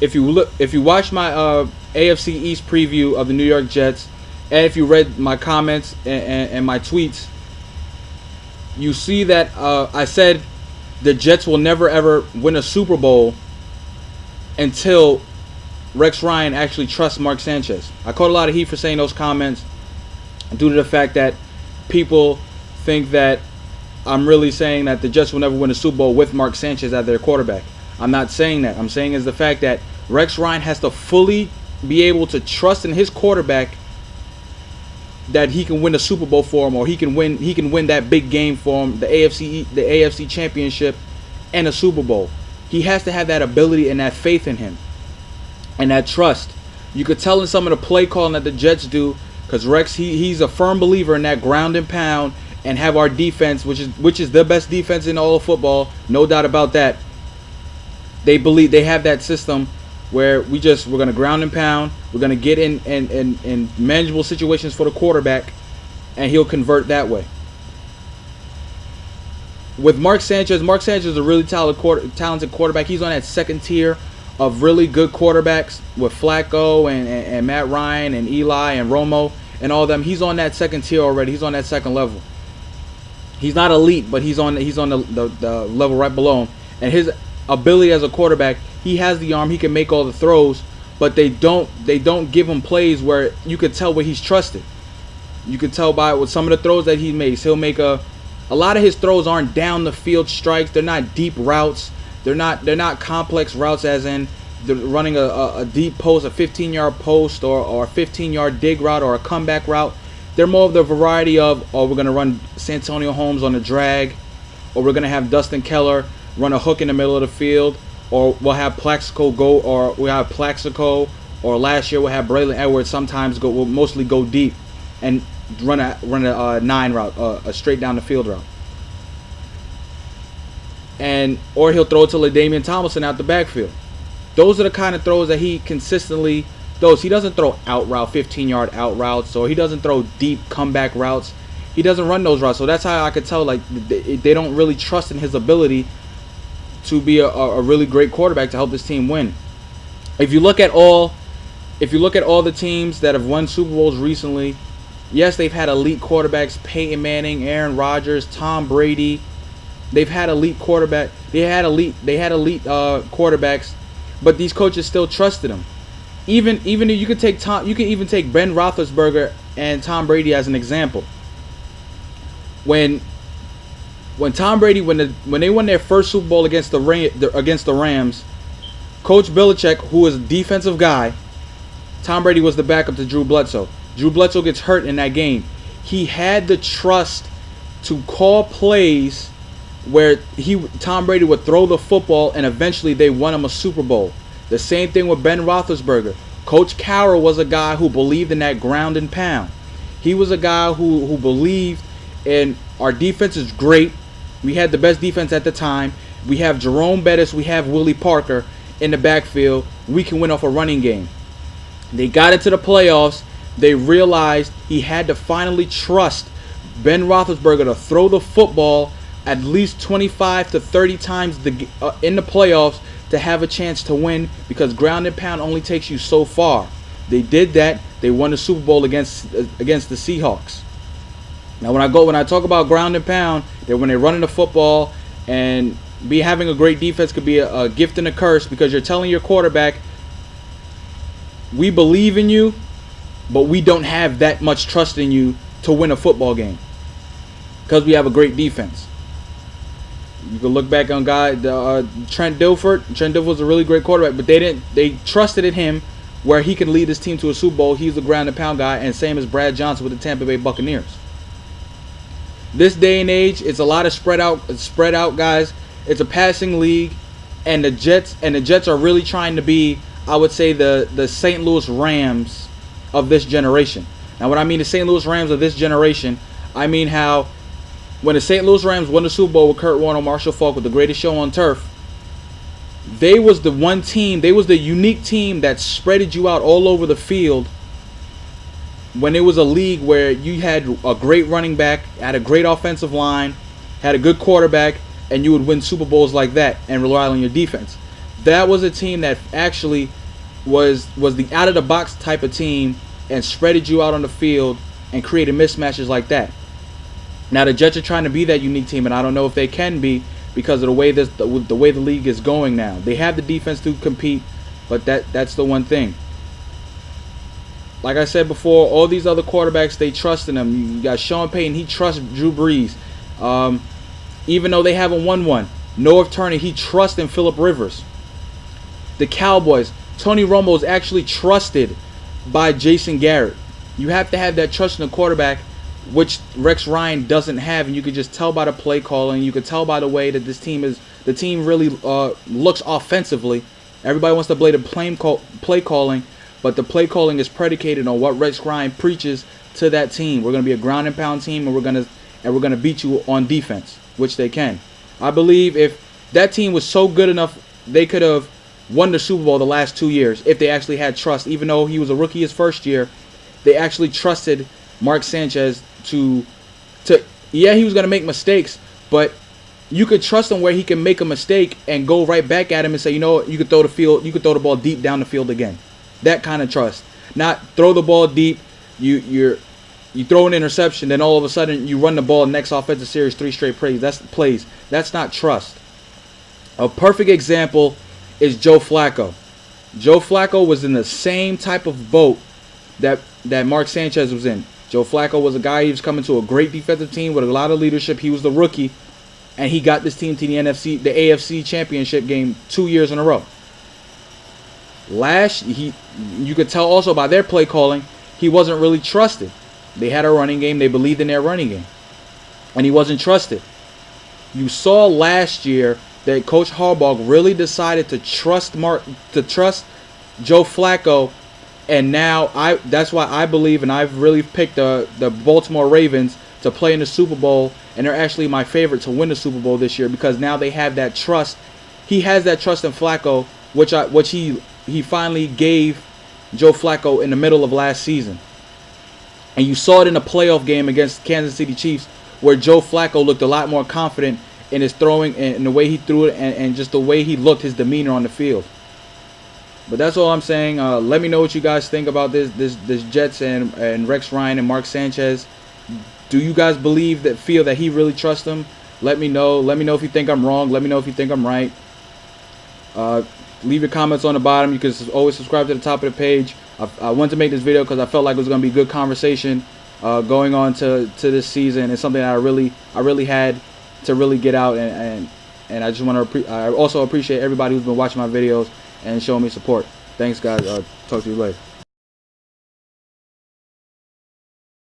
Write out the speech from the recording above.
if you watch my AFC East preview of the New York Jets, and if you read my comments and my tweets, you see that I said the Jets will never ever win a Super Bowl until Rex Ryan actually trusts Mark Sanchez. I caught a lot of heat for saying those comments due to the fact that people think that I'm really saying that the Jets will never win a Super Bowl with Mark Sanchez as their quarterback. I'm not saying that. I'm saying is the fact that Rex Ryan has to fully be able to trust in his quarterback that he can win a Super Bowl for him, or he can win that big game for him, the AFC Championship and a Super Bowl. He has to have that ability and that faith in him and that trust. You could tell in some of the play calling that the Jets do, because Rex he's a firm believer in that ground and pound, and have our defense, which is the best defense in all of football, no doubt about that. They believe they have that system where we're going to ground and pound. We're going to get in manageable situations for the quarterback, and he'll convert that way. With Mark Sanchez is a really talented quarterback. He's on that second tier of really good quarterbacks with Flacco and Matt Ryan and Eli and Romo and all of them. He's on that second tier already. He's on that second level. He's not elite, but he's on the level right below him. And his ability as a quarterback, he has the arm, he can make all the throws, but they don't give him plays where you could tell where he's trusted. You could tell by with some of the throws that he makes. He'll make a lot of his throws aren't down the field strikes. They're not deep routes. They're not complex routes, as in they're running a deep post, a 15-yard post, or a 15-yard dig route, or a comeback route. They're more of the variety of, we're going to run Santonio Holmes on a drag, or we're going to have Dustin Keller run a hook in the middle of the field, or we'll have Plaxico go, or we'll have Plaxico, or last year we'll have Braylon Edwards will mostly go deep and run a 9 route, a straight down the field route. Or he'll throw it to LaDainian Tomlinson out the backfield. Those are the kind of throws that he consistently throws. He doesn't throw out route, 15-yard out routes, or he doesn't throw deep comeback routes. He doesn't run those routes. So that's how I could tell, like, they don't really trust in his ability to be a really great quarterback to help this team win. If you look at all the teams that have won Super Bowls recently, yes, they've had elite quarterbacks: Peyton Manning, Aaron Rodgers, Tom Brady. They've had elite quarterback. They had elite quarterbacks, but these coaches still trusted them. Even if you could take you can even take Ben Roethlisberger and Tom Brady as an example. When Tom Brady when they won their first Super Bowl against the Rams, Coach Belichick, who was a defensive guy, Tom Brady was the backup to Drew Bledsoe. Drew Bledsoe gets hurt in that game. He had the trust to call plays where Tom Brady would throw the football, and eventually they won him a Super Bowl. The same thing with Ben Roethlisberger. Coach Cowher was a guy who believed in that ground and pound. He was a guy who believed in our defense is great. We had the best defense at the time. We have Jerome Bettis. We have Willie Parker in the backfield. We can win off a running game. They got into the playoffs. They realized he had to finally trust Ben Roethlisberger to throw the football at least 25 to 30 times in the playoffs to have a chance to win, because ground and pound only takes you so far. They did that. They won the Super Bowl against the Seahawks. Now, when I talk about ground and pound, that when they're running the football, and having a great defense could be a gift and a curse, because you're telling your quarterback, we believe in you, but we don't have that much trust in you to win a football game because we have a great defense. You can look back on Trent Dilfer. Trent Dilfer was a really great quarterback, but they trusted in him where he can lead this team to a Super Bowl. He's a ground and pound guy, and same as Brad Johnson with the Tampa Bay Buccaneers. This day and age, it's a lot of spread out guys. It's a passing league, and the Jets are really trying to be, I would say, the St. Louis Rams of this generation. Now, when I mean the St. Louis Rams of this generation, I mean how when the St. Louis Rams won the Super Bowl with Kurt Warner, Marshall Faulk, with the greatest show on turf, they was the one team, they was the unique team that spreaded you out all over the field when it was a league where you had a great running back, had a great offensive line, had a good quarterback, and you would win Super Bowls like that and rely on your defense. that was a team that actually was the out of the box type of team and spreaded you out on the field and created mismatches like that. Now the Jets are trying to be that unique team, and I don't know if they can be because of the way the way the league is going now. They have the defense to compete, but that's the one thing. Like I said before, all these other quarterbacks, they trust in them. You got Sean Payton, he trusts Drew Brees. Even though they haven't won one. Noah Turner, he trusts in Phillip Rivers. The Cowboys, Tony Romo is actually trusted by Jason Garrett. You have to have that trust in the quarterback, which Rex Ryan doesn't have, and you can just tell by the play calling. You can tell by the way that the team really looks offensively. Everybody wants to blame the play calling, but the play calling is predicated on what Rex Ryan preaches to that team. We're going to be a ground and pound team, and we're going to beat you on defense, which they can. I believe if that team was so good enough, they could have won the Super Bowl the last 2 years if they actually had trust. Even though he was a rookie his first year, they actually trusted Mark Sanchez to yeah, he was going to make mistakes, but you could trust him where he can make a mistake and go right back at him and say, you know what, you could throw the ball deep down the field again. That kind of trust. Not throw the ball deep, you throw an interception, then all of a sudden you run the ball next offensive series 3 straight plays. That's not trust. A perfect example is Joe Flacco. Joe Flacco was in the same type of boat that Mark Sanchez was in. Joe Flacco was a guy, he was coming to a great defensive team with a lot of leadership. He was the rookie, and he got this team to the AFC championship game 2 years in a row. You could tell also by their play calling, he wasn't really trusted. They had a running game, they believed in their running game, and he wasn't trusted. You saw last year that Coach Harbaugh really decided to trust Joe Flacco. And now that's why I believe, and I've really picked the Baltimore Ravens to play in the Super Bowl, and they're actually my favorite to win the Super Bowl this year because now they have that trust. He has that trust in Flacco, which he finally gave Joe Flacco in the middle of last season. And you saw it in a playoff game against Kansas City Chiefs where Joe Flacco looked a lot more confident in his throwing and the way he threw it and just the way he looked, his demeanor on the field. But that's all I'm saying. Let me know what you guys think about this Jets and Rex Ryan and Mark Sanchez. Do you guys feel that he really trusts them? Let me know. Let me know if you think I'm wrong. Let me know if you think I'm right. Leave your comments on the bottom. You can always subscribe to the top of the page. I wanted to make this video because I felt like it was going to be good conversation going on to this season. It's something that I really had to really get out, and I just want to I also appreciate everybody who's been watching my videos and showing me support. Thanks, guys. Talk to you later.